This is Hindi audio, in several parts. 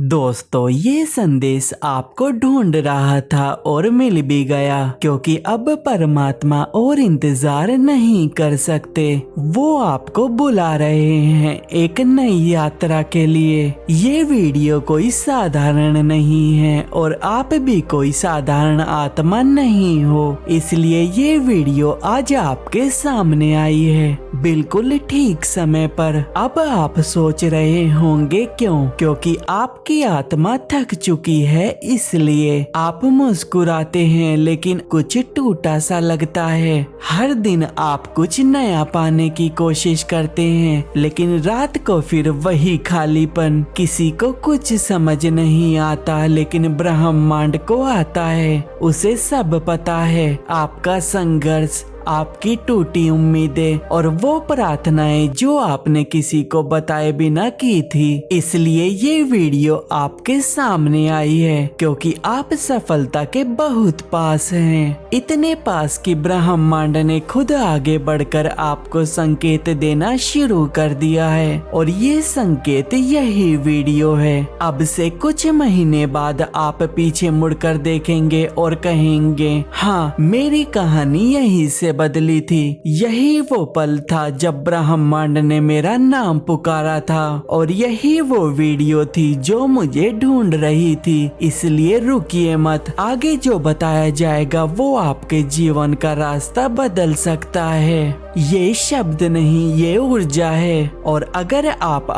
दोस्तों, ये संदेश आपको ढूंढ रहा था और मिल भी गया, क्योंकि अब परमात्मा और इंतजार नहीं कर सकते। वो आपको बुला रहे हैं एक नई यात्रा के लिए। ये वीडियो कोई साधारण नहीं है और आप भी कोई साधारण आत्मा नहीं हो, इसलिए ये वीडियो आज आपके सामने आई है बिल्कुल ठीक समय पर। अब आप सोच रहे होंगे क्योंकि आपकी आत्मा थक चुकी है, इसलिए आप मुस्कुराते हैं, लेकिन कुछ टूटा सा लगता है। हर दिन आप कुछ नया पाने की कोशिश करते हैं, लेकिन रात को फिर वही खालीपन। किसी को कुछ समझ नहीं आता, लेकिन ब्रह्मांड को आता है। उसे सब पता है, आपका संघर्ष, आपकी टूटी उम्मीदें और वो प्रार्थनाएं जो आपने किसी को बताए बिना की थी। इसलिए ये वीडियो आपके सामने आई है, क्योंकि आप सफलता के बहुत पास हैं। इतने पास कि ब्रह्मांड ने खुद आगे बढ़कर आपको संकेत देना शुरू कर दिया है, और ये संकेत यही वीडियो है। अब से कुछ महीने बाद आप पीछे मुड़कर देखेंगे और कहेंगे, हाँ, मेरी कहानी यही से बदली थी। यही वो पल था जब ब्रह्मांड ने मेरा नाम पुकारा था, और यही वो वीडियो थी जो मुझे ढूंढ रही थी। इसलिए रुकिए मत, आगे जो बताया जाएगा वो आपके जीवन का रास्ता बदल सकता है। ये शब्द नहीं, ये ऊर्जा है। और अगर आप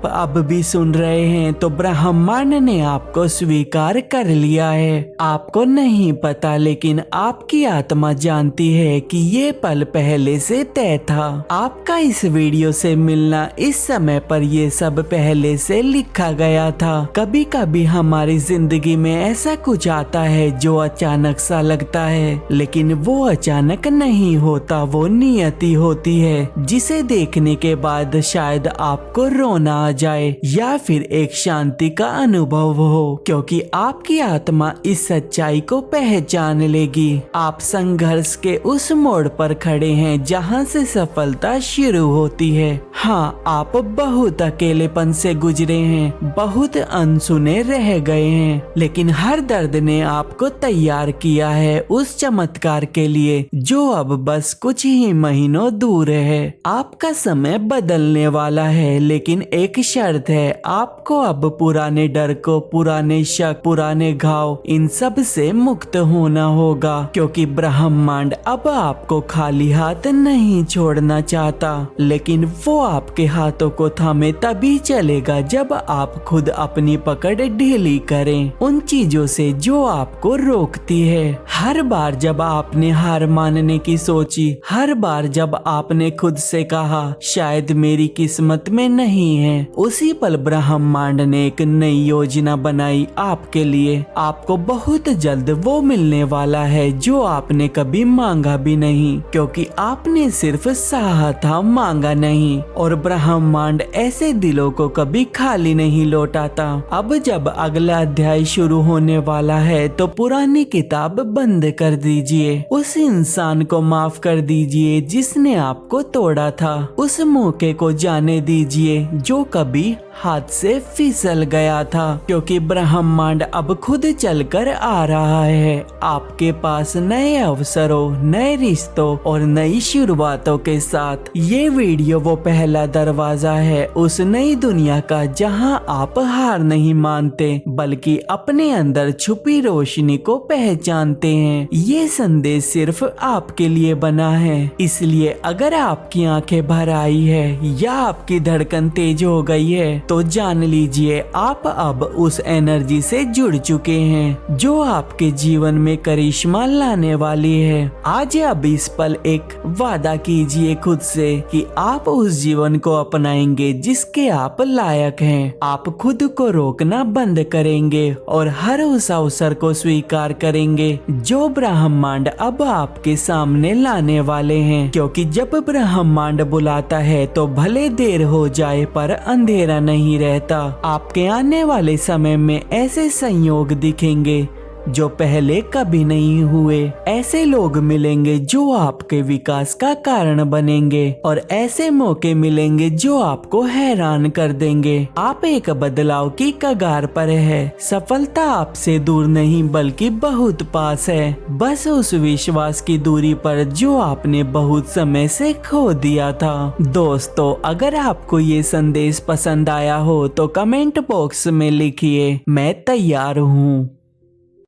अब भी सुन रहे हैं तो ब्रह्मांड ने आपको स्वीकार कर लिया है। आपको नहीं पता, लेकिन आपकी आत्मा जानती है कि ये पल पहले से तय था। आपका इस वीडियो से मिलना, इस समय पर ये सब पहले से लिखा गया था। कभी कभी हमारी जिंदगी में ऐसा कुछ आता है जो अचानक सा लगता है, लेकिन वो अचानक नहीं होता, वो नियति होती है, जिसे देखने के बाद शायद आपको रोना आ जाए या फिर एक शांति का अनुभव हो, क्योंकि आपकी आत्मा इस सच्चाई को पहचान लेगी। आप संघर्ष के उस मोड़ पर खड़े हैं जहां से सफलता शुरू होती है। हाँ, आप बहुत अकेलेपन से गुजरे हैं, बहुत अनसुने रह गए हैं, लेकिन हर दर्द ने आपको तैयार किया है उस चमत्कार के लिए जो अब बस कुछ ही महीनों दूर है। आपका समय बदलने वाला है, लेकिन एक शर्त है, आपको अब पुराने डर को, पुराने शक, पुराने घाव, इन सब से मुक्त होना होगा, क्योंकि ब्रह्मांड अब आपको खाली हाथ नहीं छोड़ना चाहता, लेकिन वो आपके हाथों को थामे तभी चलेगा जब आप खुद अपनी पकड़ ढीली करें उन चीजों से जो आपको रोकती है। हर बार जब आपने हार मानने की सोची, हर बार जब आपने खुद से कहा शायद मेरी किस्मत में नहीं है, उसी पल ब्रह्मांड ने एक नई योजना बनाई आपके लिए। आपको बहुत जल्द वो मिलने वाला है जो आपने कभी मांगा भी नहीं, क्योंकि आपने सिर्फ चाहा था, मांगा नहीं। और ब्रह्मांड ऐसे दिलों को कभी खाली नहीं लौटाता। अब जब अगला अध्याय शुरू होने वाला है तो पुरानी किताब बंद कर दीजिए। उस इंसान को माफ कर दीजिए जिसने आपको तोड़ा था। उस मौके को जाने दीजिए जो कभी हाथ से फिसल गया था, क्योंकि ब्रह्मांड अब खुद चलकर आ रहा है आपके पास नए अवसरों, नए रिश्तों और नई शुरुआतों के साथ। ये वीडियो वो पहला दरवाजा है उस नई दुनिया का जहां आप हार नहीं मानते, बल्कि अपने अंदर छुपी रोशनी को पहचानते हैं। ये संदेश सिर्फ आपके लिए बना है, इसलिए अगर आपकी आंखें भर आई है या आपकी धड़कन तेज हो गई है तो जान लीजिए आप अब उस एनर्जी से जुड़ चुके हैं जो आपके जीवन में करिश्मा लाने वाली है। आज अब इस पल एक वादा कीजिए खुद से कि आप उस जीवन को अपनाएंगे जिसके आप लायक हैं। आप खुद को रोकना बंद करेंगे और हर उस अवसर को स्वीकार करेंगे जो ब्रह्मांड अब आपके सामने लाने वाले हैं, क्योंकि जब ब्रह्मांड बुलाता है तो भले देर हो जाए पर अंधेरा नहीं रहता। आपके आने वाले समय में ऐसे संयोग दिखेंगे जो पहले कभी नहीं हुए। ऐसे लोग मिलेंगे जो आपके विकास का कारण बनेंगे और ऐसे मौके मिलेंगे जो आपको हैरान कर देंगे। आप एक बदलाव की कगार पर है। सफलता आपसे दूर नहीं बल्कि बहुत पास है, बस उस विश्वास की दूरी पर जो आपने बहुत समय से खो दिया था। दोस्तों, अगर आपको ये संदेश पसंद आया हो तो कमेंट बॉक्स में लिखिए, मैं तैयार हूँ।